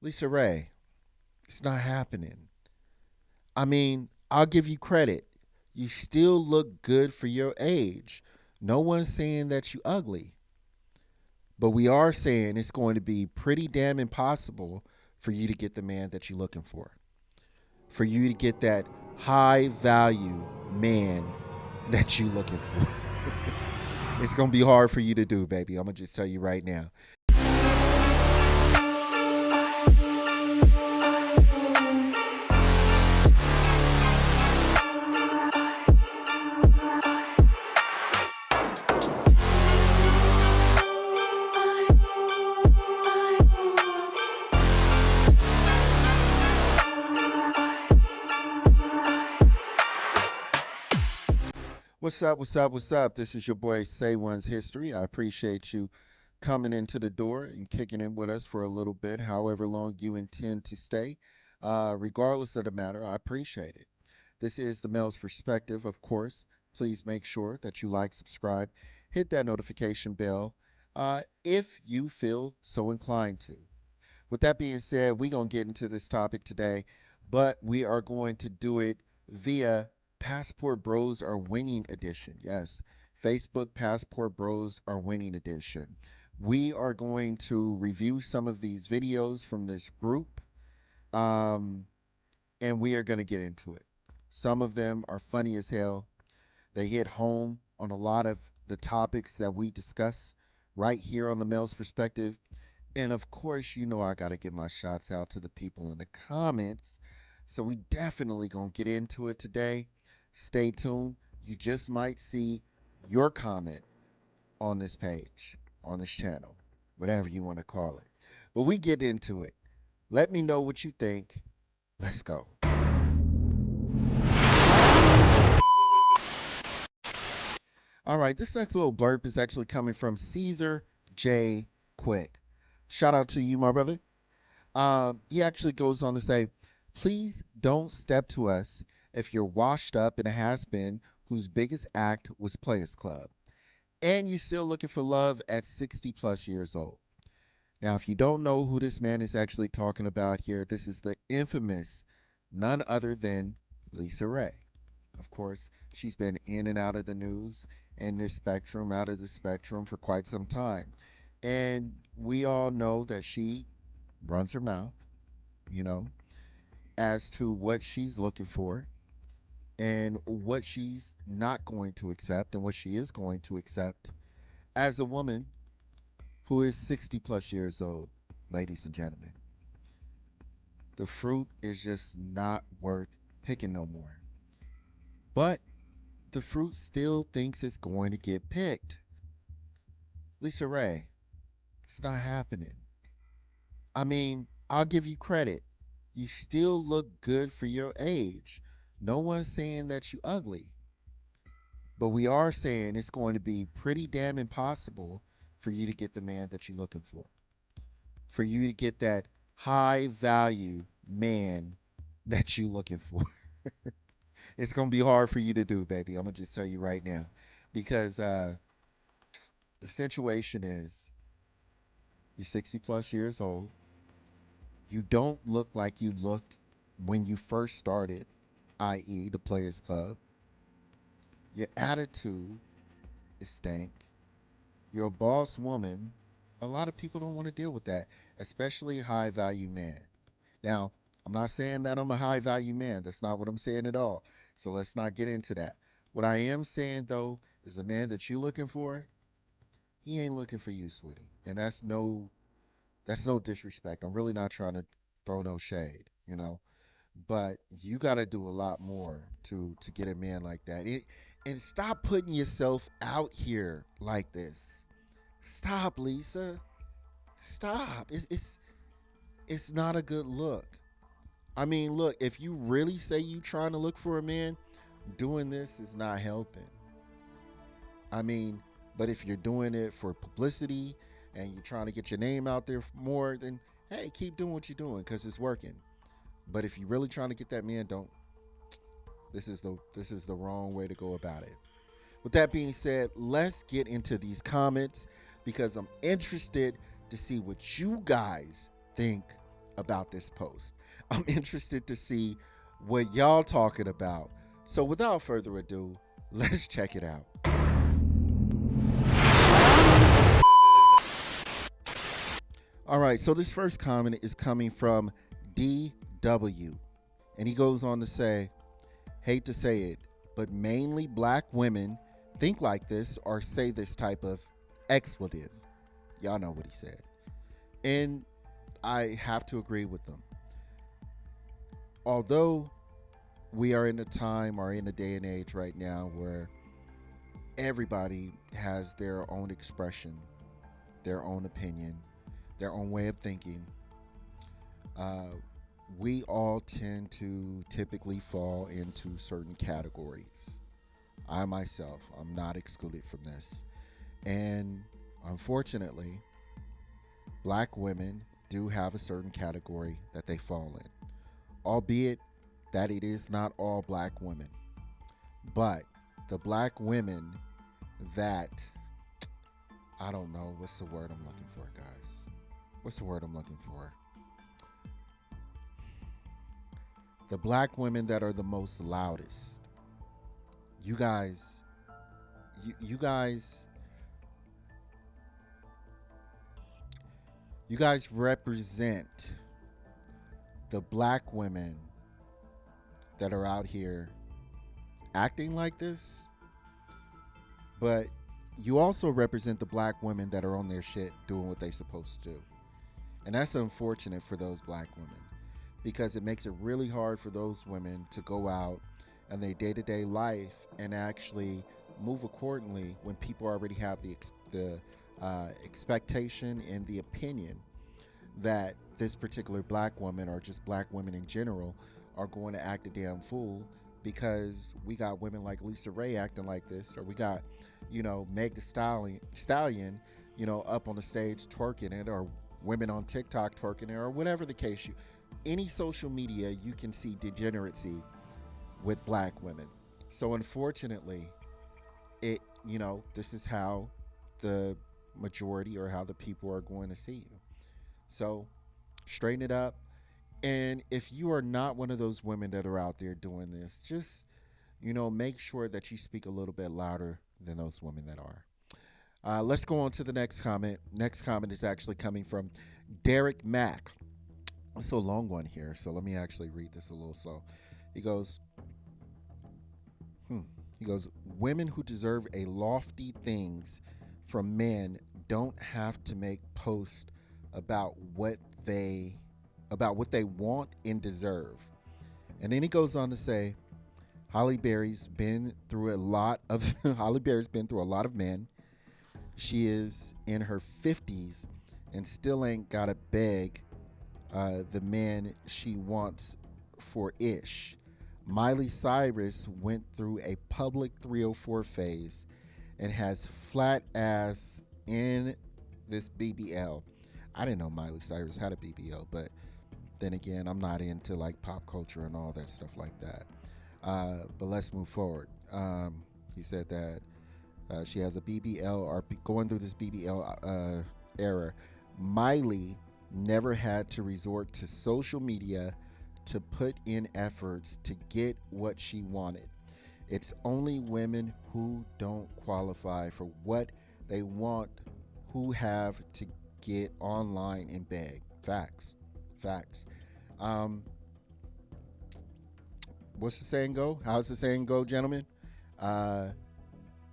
LisaRaye, it's not happening. I mean, I'll give you credit. You still look good for your age. No one's saying that you ugly, but we are saying it's going to be pretty damn impossible for you to get the man that you're looking for you to get that high value man that you're looking for. It's going to be hard for you to do, baby. I'm going to just tell you right now. What's up? What's up? What's up? This is your boy Say One's History. I appreciate you coming into the door and kicking in with us for a little bit, however long you intend to stay. Regardless of the matter, I appreciate it. This is the male's perspective, of course. Please make sure that you like, subscribe, hit that notification bell if you feel so inclined to. With that being said, we're going to get into this topic today, but we are going to do it via Passport Bros are Winning Edition. Yes, Facebook Passport Bros are Winning Edition. We are going to review some of these videos from this group, um, and we are going to get into it. Some of them are funny as hell. They hit home on a lot of the topics that we discuss right here on the male's perspective. And of course, you know I got to get my shots out to the people in the comments. So we definitely going to get into it today. Stay tuned. You just might see your comment on this page, on this channel, whatever you want to call it. But we get into it. Let me know what you think. Let's go. All right, this next little blurb is actually coming from Caesar J. Quick. Shout out to you, my brother. He actually goes on to say, please don't step to us if you're washed up in a has-been whose biggest act was Players Club, and you're still looking for love at 60 plus years old. Now, if you don't know who this man is actually talking about here, this is the infamous, none other than LisaRaye. Of course, she's been in and out of the news and this spectrum, out of the spectrum for quite some time. And we all know that she runs her mouth, you know, as to what she's looking for and what she's not going to accept and what she is going to accept as a woman who is 60 plus years old, ladies and gentlemen. The fruit is just not worth picking no more. But the fruit still thinks it's going to get picked. LisaRaye, it's not happening. I mean, I'll give you credit. You still look good for your age. No one's saying that you ugly. But we are saying it's going to be pretty damn impossible for you to get the man that you're looking for you to get that high value man that you're looking for. It's going to be hard for you to do, baby. I'm going to just tell you right now. Because the situation is you're 60 plus years old. You don't look like you looked when you first started, i.e., the Players Club. Your attitude is stank. You're a boss woman. A lot of people don't want to deal with that, especially high value man. Now, I'm not saying that I'm a high value man. That's not what I'm saying at all. So let's not get into that. What I am saying though is the man that you're looking for, he ain't looking for you, sweetie. And that's no disrespect. I'm really not trying to throw no shade, you know. But you got to do a lot more to get a man like that. And stop putting yourself out here like this. Stop, Lisa. Stop. It's not a good look. I mean, look, if you really say you trying to look for a man, doing this is not helping. I mean, but if you're doing it for publicity and you're trying to get your name out there more, then hey, keep doing what you're doing because it's working. But if you're really trying to get that man, don't. This is the wrong way to go about it. With that being said, let's get into these comments because I'm interested to see what you guys think about this post. I'm interested to see what y'all talking about. So without further ado, let's check it out. All right, so this first comment is coming from DW. And he goes on to say, hate to say it, but mainly black women think like this or say this type of expletive. Y'all know what he said. And I have to agree with them. Although we are in a time or in a day and age right now where everybody has their own expression, their own opinion, their own way of thinking, we all tend to typically fall into certain categories. I myself, I'm not excluded from this. And unfortunately, black women do have a certain category that they fall in, albeit that it is not all black women. But the black women that, I don't know, what's the word I'm looking for, guys? What's the word I'm looking for? The black women that are the most loudest. You guys, you guys represent the black women that are out here acting like this, but you also represent the black women that are on their shit doing what they're supposed to do. And that's unfortunate for those black women, because it makes it really hard for those women to go out in their day-to-day life and actually move accordingly when people already have the expectation and the opinion that this particular black woman, or just black women in general, are going to act a damn fool because we got women like LisaRaye acting like this, or we got, Meg the Stallion, up on the stage twerking it, or women on TikTok twerking it, or whatever the case. Any social media, you can see degeneracy with black women. So unfortunately, this is how the majority, or how the people are going to see you. So straighten it up. And if you are not one of those women that are out there doing this, just, make sure that you speak a little bit louder than those women that are. Let's go on to the next comment. Next comment is actually coming from Derek Mack. It's a long one here, so let me actually read this a little slow. He goes, women who deserve a lofty things from men don't have to make posts about what they want and deserve. And then he goes on to say, Halle Berry's been through a lot of men. She is in her 50s and still ain't got to beg the man she wants for ish. Miley Cyrus went through a public 304 phase and has flat ass in this BBL. I didn't know Miley Cyrus had a BBL, but then again, I'm not into like pop culture and all that stuff like that. But let's move forward. He said that she has a BBL, or going through this BBL era. Miley never had to resort to social media to put in efforts to get what she wanted. It's only women who don't qualify for what they want who have to get online and beg. Facts. What's the saying go? How's the saying go, gentlemen?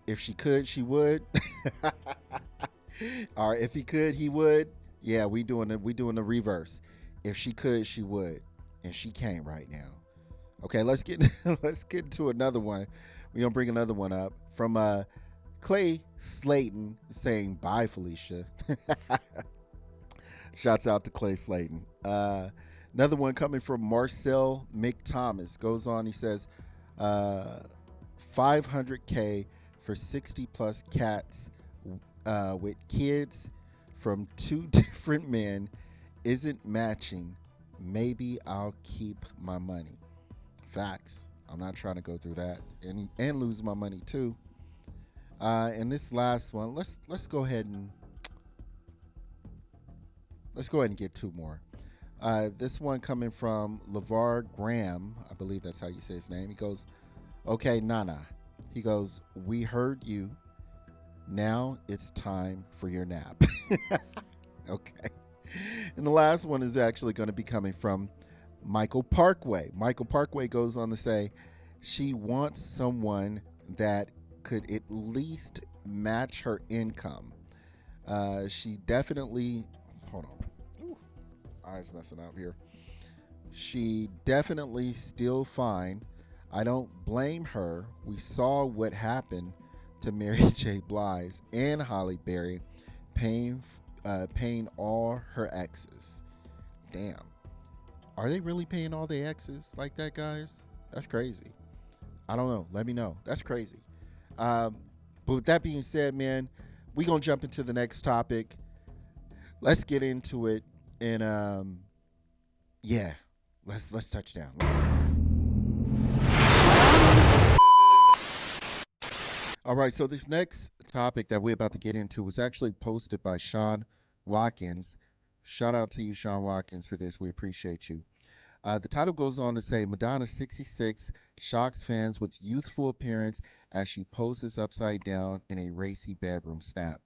If she could, she would. Or if he could, he would. Yeah, we doing the reverse. If she could, she would, and she can't right now. Okay, let's get into another one. We're gonna bring another one up from Clay Slayton saying, "Bye, Felicia." Shouts out to Clay Slayton. Another one coming from Marcel McThomas goes on. He says, $500K for 60 plus cats with kids from 2 different men isn't matching. Maybe I'll keep my money. Facts. I'm not trying to go through that and lose my money too. And this last one, let's go ahead and get 2 more. This one coming from LeVar Graham. I believe that's how you say his name. He goes, okay, Nana. He goes, we heard you. Now it's time for your nap. Okay. And the last one is actually going to be coming from Michael Parkway. Michael Parkway goes on to say, she wants someone that could at least match her income. She definitely, hold on, ooh, eyes messing up here. She definitely still fine. I don't blame her. We saw what happened to Mary J. Blige and Holly Berry, paying all her exes. Damn. Are they really paying all their exes like that, guys? That's crazy. I don't know. Let me know. That's crazy. Um, but with that being said, man, we gonna jump into the next topic. Let's get into it, and yeah, let's touch down. All right, so this next topic that we're about to get into was actually posted by Sean Watkins. Shout out to you, Sean Watkins, for this. We appreciate you. The title goes on to say Madonna 66 shocks fans with youthful appearance as she poses upside down in a racy bedroom snap.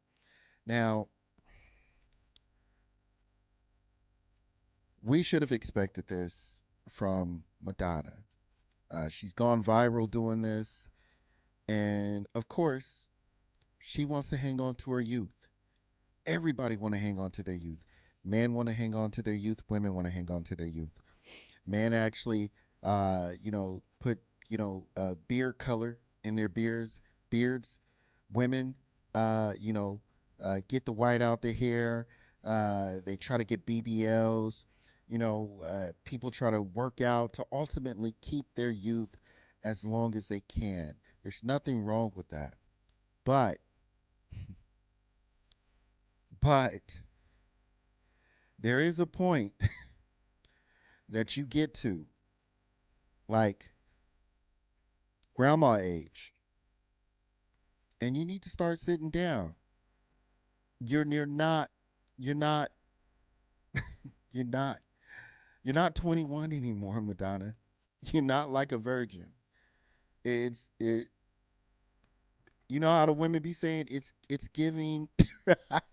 Now, we should have expected this from Madonna. She's gone viral doing this, and of course, she wants to hang on to her youth. Everybody want to hang on to their youth. Men want to hang on to their youth. Women want to hang on to their youth. Men actually, put beard color in their beards. Women, get the white out their hair. They try to get BBLs. People try to work out to ultimately keep their youth as long as they can. There's nothing wrong with that. But, but there is a point that you get to, like grandma age, and you need to start sitting down. You're not, you're not, you're not, you're not 21 anymore, Madonna. You're not like a virgin. It's it. You know how the women be saying it's giving,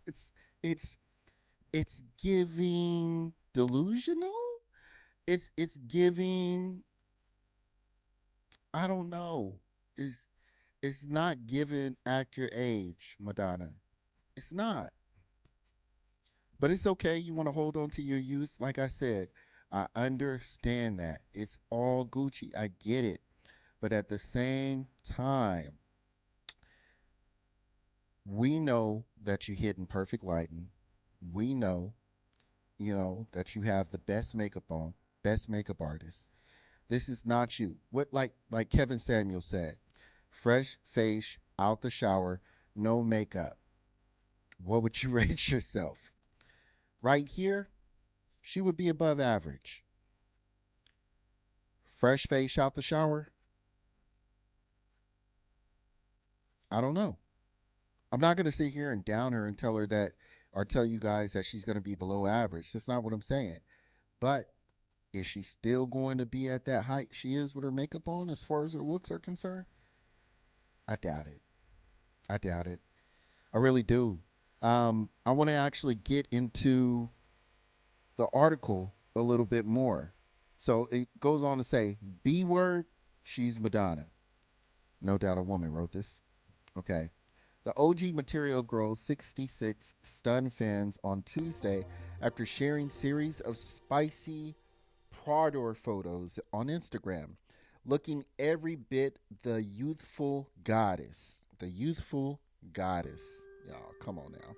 it's it's it's giving delusional. It's giving. I don't know. It's not giving accurate age, Madonna. It's not. But it's okay. You want to hold on to your youth. Like I said, I understand that. It's all Gucci. I get it. But at the same time, we know that you hit in perfect lighting. We know, that you have the best makeup on, best makeup artist. This is not you. What like Kevin Samuel said, fresh face out the shower, no makeup. What would you rate yourself? Right here, she would be above average. Fresh face out the shower, I don't know. I'm not going to sit here and down her and tell her that, or tell you guys that she's going to be below average. That's not what I'm saying. But is she still going to be at that height she is with her makeup on as far as her looks are concerned? I doubt it. I doubt it. I really do. I want to actually get into the article a little bit more. So it goes on to say, B word, she's Madonna. No doubt a woman wrote this. Okay. The OG Material Girl 66 stunned fans on Tuesday after sharing series of spicy Prador photos on Instagram, looking every bit the youthful goddess. The youthful goddess. Y'all, come on now.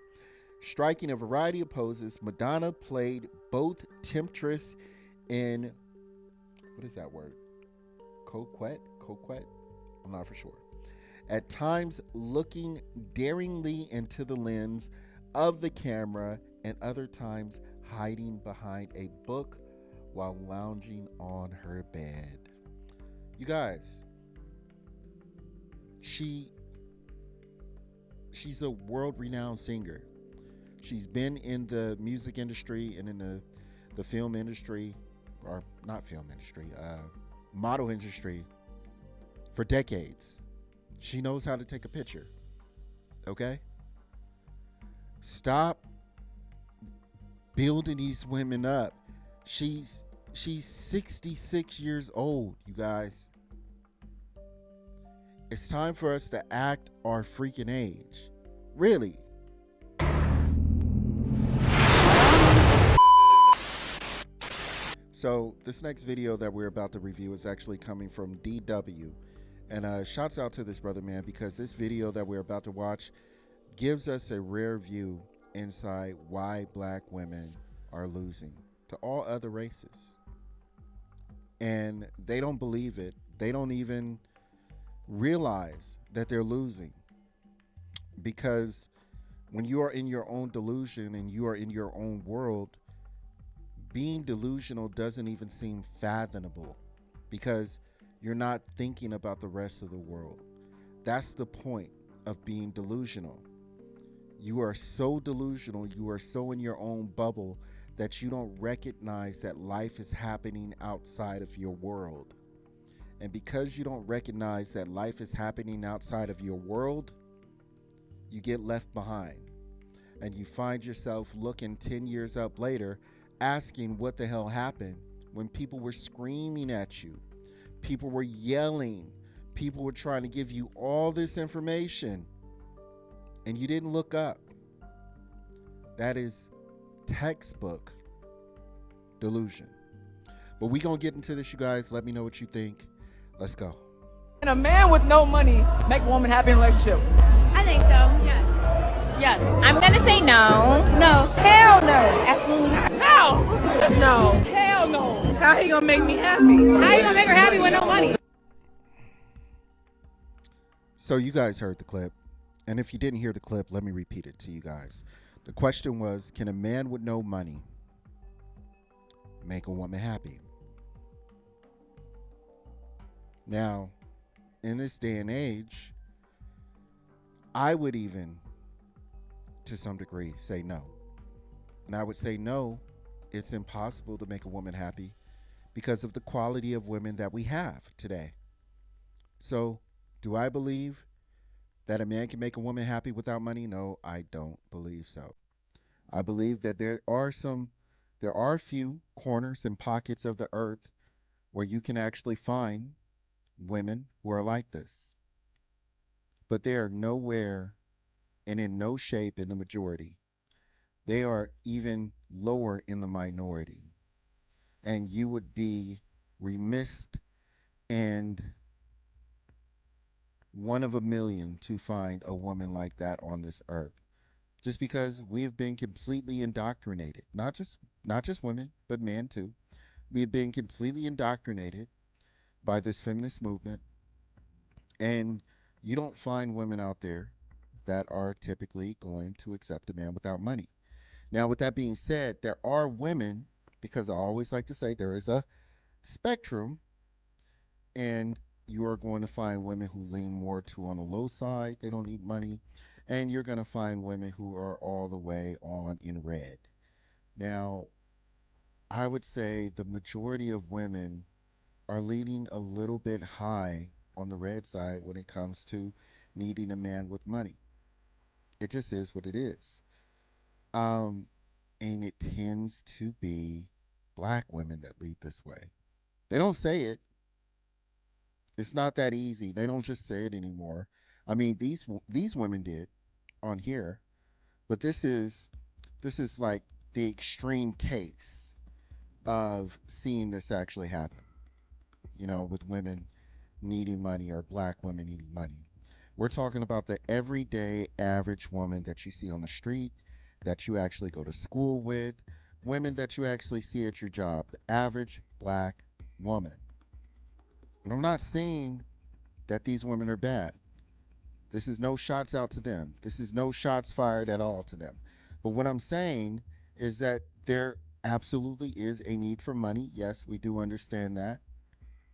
Striking a variety of poses, Madonna played both temptress and, what is that word? Coquette? Coquette? I'm not for sure. At times looking daringly into the lens of the camera, and other times hiding behind a book while lounging on her bed. You guys, she's a world-renowned singer. She's been in the music industry and in the film industry, or not film industry, model industry for decades. She knows how to take a picture. Okay? Stop building these women up. She's 66 years old, you guys. It's time for us to act our freaking age. Really. So this next video that we're about to review is actually coming from DW. And shouts out to this brother, man, because this video that we're about to watch gives us a rare view inside why black women are losing to all other races. And they don't believe it. They don't even realize that they're losing. Because when you are in your own delusion and you are in your own world, being delusional doesn't even seem fathomable because you're not thinking about the rest of the world. That's the point of being delusional. You are so delusional, you are so in your own bubble that you don't recognize that life is happening outside of your world. And because you don't recognize that life is happening outside of your world, you get left behind. And you find yourself looking 10 years up later asking what the hell happened when people were screaming at you, people were yelling, people were trying to give you all this information, and you didn't look up. That is textbook delusion. But we gonna get into this, you guys. Let me know what you think. Let's go. Can a man with no money make a woman happy in a relationship? I think so. Yes. Yes. I'm gonna say no. No. Hell no. Absolutely not. How? No. Hell no. How he gonna make me happy? How you gonna make her happy with no money? So you guys heard the clip. And if you didn't hear the clip, let me repeat it to you guys. The question was, can a man with no money make a woman happy? Now, in this day and age, I would even, to some degree, say no. And I would say no, it's impossible to make a woman happy because of the quality of women that we have today. So, do I believe that a man can make a woman happy without money? No, I don't believe so. I believe that there are a few corners and pockets of the earth where you can actually find women who are like this. But they are nowhere and in no shape in the majority. They are even lower in the minority. And you would be remiss and one of a million to find a woman like that on this earth. Just because we have been completely indoctrinated, not just women, but men too. We have been completely indoctrinated by this feminist movement, and you don't find women out there that are typically going to accept a man without money. Now, with that being said, there are women, because I always like to say there is a spectrum, and you are going to find women who lean more to on the low side, they don't need money, and you're going to find women who are all the way on in red. Now, I would say the majority of women are leaning a little bit high on the red side when it comes to needing a man with money. It just is what it is. Um, and it tends to be black women that lead this way. They don't say it. It's not that easy. They don't just say it anymore. I mean, these women did on here, but this is like the extreme case of seeing this actually happen. With women needing money or black women needing money. We're talking about the everyday average woman that you see on the street, that you actually go to school with, women that you actually see at your job, the average black woman. And I'm not saying that these women are bad. This is no shots out to them. This is no shots fired at all to them. But what I'm saying is that there absolutely is a need for money. Yes, we do understand that.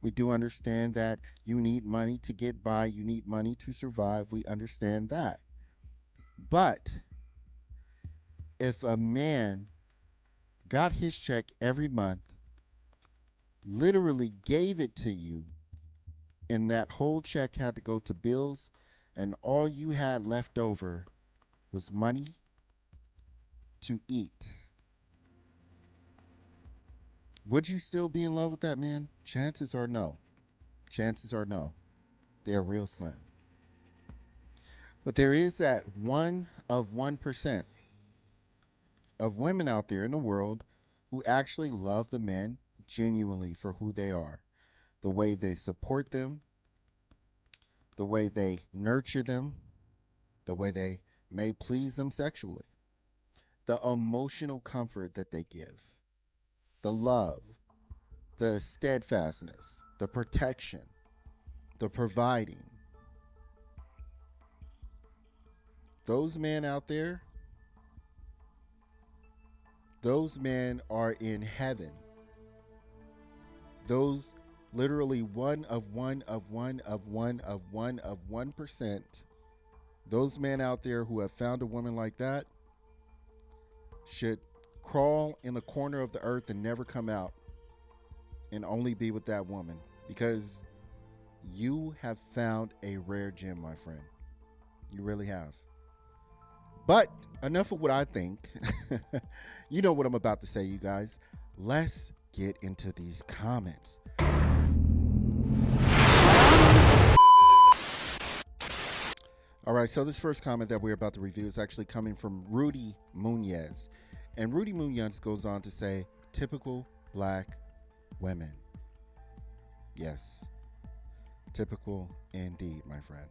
We do understand that you need money to get by, you need money to survive. We understand that. But if a man got his check every month, literally gave it to you, and that whole check had to go to bills, and all you had left over was money to eat, would you still be in love with that man? Chances are no. Chances are no. They're real slim. But there is that 1% of women out there in the world who actually love the men genuinely for who they are, the way they support them, the way they nurture them, the way they may please them sexually, the emotional comfort that they give, the love, the steadfastness, the protection, the providing. Those men out there, those men are in heaven. Those literally one of one of one of one of one of 1%, those men out there who have found a woman like that should crawl in the corner of the earth and never come out and only be with that woman, because you have found a rare gem, my friend. You really have. But enough of what I think. You know what I'm about to say, you guys. Let's get into these comments. All right, so this first comment that we're about to review is actually coming from Rudy Munez. And Rudy Munez goes on to say, typical black women. Yes, typical indeed, my friend.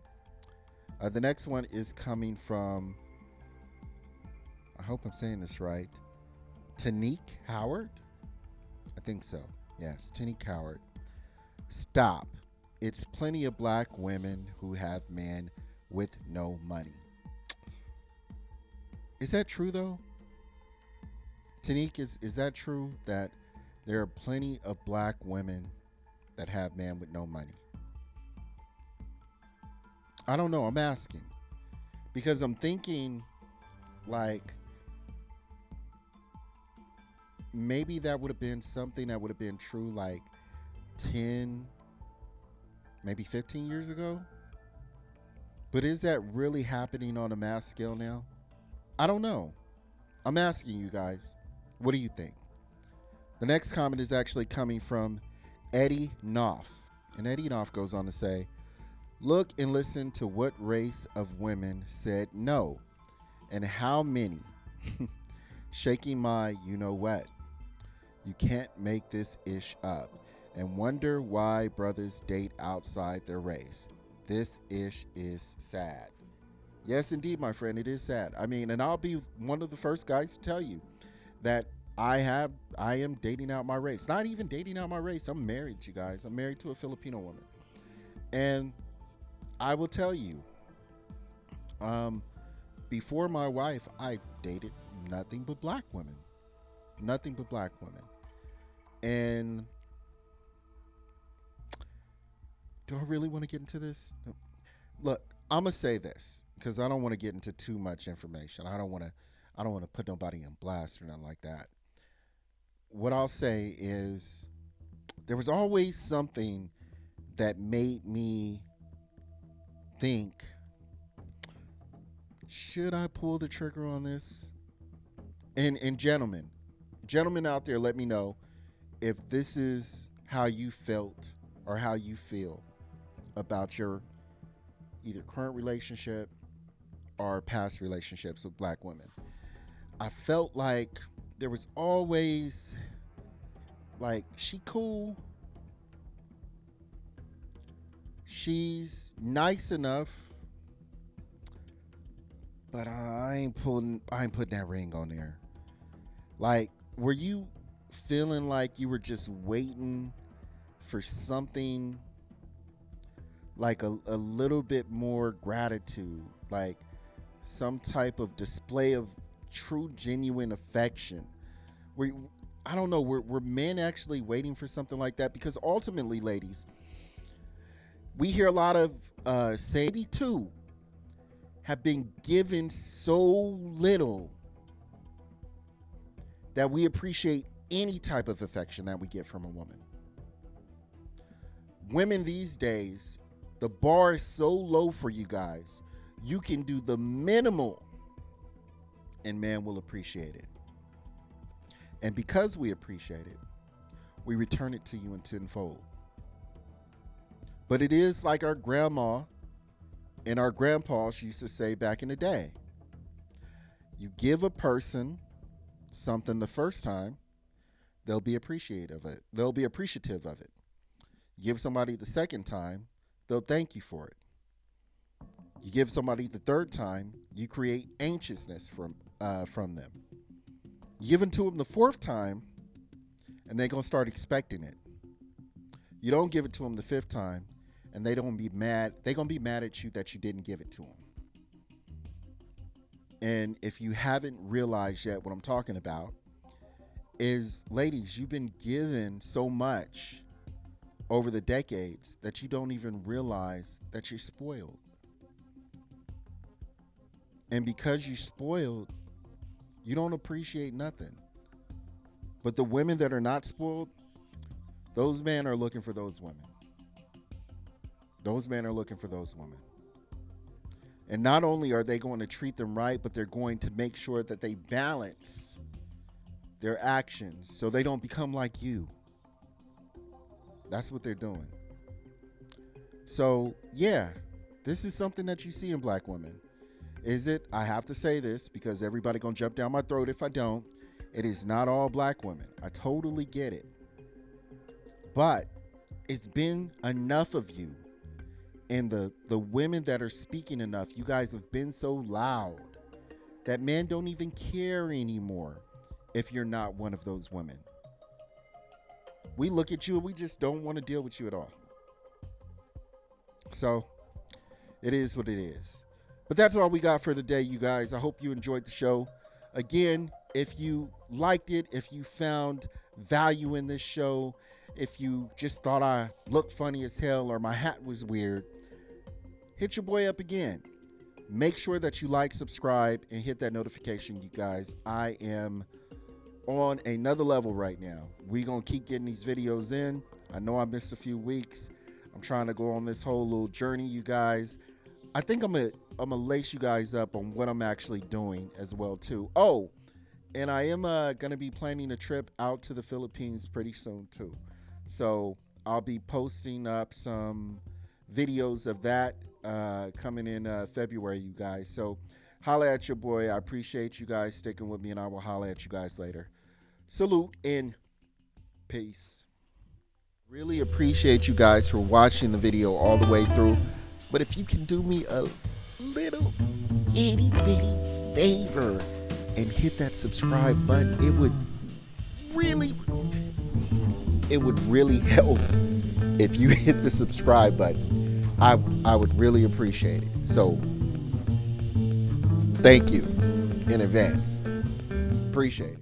The next one is coming from, I hope I'm saying this right, Tanique Howard? I think so. Yes, Tanique Howard. Stop. It's plenty of black women who have men with no money. Is that true though? Tanique, is that true that there are plenty of black women that have men with no money? I don't know. I'm asking because I'm thinking like maybe that would have been something that would have been true like 10, maybe 15 years ago. But is that really happening on a mass scale now? I don't know. I'm asking you guys. What do you think? The next comment is actually coming from Eddie Knopf. And Eddie Knopf goes on to say, look and listen to what race of women said no and how many. Shaking my you know what. You can't make this ish up and wonder why brothers date outside their race. This ish is sad. Yes, indeed, my friend, it is sad. I mean, and I'll be one of the first guys to tell you that I am dating out my race. Not even dating out my race. I'm married, you guys. I'm married to a Filipino woman. And I will tell you, before my wife, I dated nothing but black women. Nothing but black women. And do I really want to get into this? No. Look, I'm gonna say this because I don't want to get into too much information. I don't want to put nobody in blast or nothing like that. What I'll say is there was always something that made me think, should I pull the trigger on this? And gentlemen out there, let me know if this is how you felt or how you feel about your either current relationship or past relationships with black women. I felt like there was always like, she cool, she's nice enough, but I ain't putting that ring on there. Like, were you feeling like you were just waiting for something like a little bit more gratitude, like some type of display of true, genuine affection? I don't know, were men actually waiting for something like that? Because ultimately, ladies, we hear a lot of say maybe two have been given so little that we appreciate any type of affection that we get from a woman. Women these days, the bar is so low for you guys, you can do the minimal and man will appreciate it. And because we appreciate it, we return it to you in tenfold. But it is like our grandma and our grandpas used to say back in the day. You give a person something the first time, they'll be appreciative of it. They'll be appreciative of it. You give somebody the second time, they'll thank you for it. You give somebody the third time, you create anxiousness from them. You give it to them the fourth time, and they're going to start expecting it. You don't give it to them the fifth time, and they don't be mad. They're going to be mad at you that you didn't give it to them. And if you haven't realized yet what I'm talking about is, ladies, you've been given so much over the decades that you don't even realize that you're spoiled. And because you're spoiled, you don't appreciate nothing. But the women that are not spoiled, those men are looking for those women. Those men are looking for those women. And not only are they going to treat them right, but they're going to make sure that they balance their actions so they don't become like you. That's what they're doing. So, yeah, this is something that you see in black women. Is it? I have to say this because everybody going to jump down my throat if I don't. It is not all black women. I totally get it. But it's been enough of you. And the women that are speaking enough, you guys have been so loud that men don't even care anymore if you're not one of those women. We look at you and we just don't want to deal with you at all. So it is what it is. But that's all we got for the day, you guys. I hope you enjoyed the show. Again, if you liked it, if you found value in this show, if you just thought I looked funny as hell or my hat was weird, hit your boy up again. Make sure that you like, subscribe, and hit that notification, you guys. I am on another level right now. We're going to keep getting these videos in. I know I missed a few weeks. I'm trying to go on this whole little journey, you guys. I think I'm gonna lace you guys up on what I'm actually doing as well, too. Oh, and I am going to be planning a trip out to the Philippines pretty soon, too. So I'll be posting up some videos of that coming in February, you guys. So holla at your boy. I appreciate you guys sticking with me, and I will holla at you guys later. Salute and peace. Really appreciate you guys for watching the video all the way through. But if you can do me a little itty bitty favor and hit that subscribe button, it would really help if you hit the subscribe button. I would really appreciate it. So thank you in advance. Appreciate it.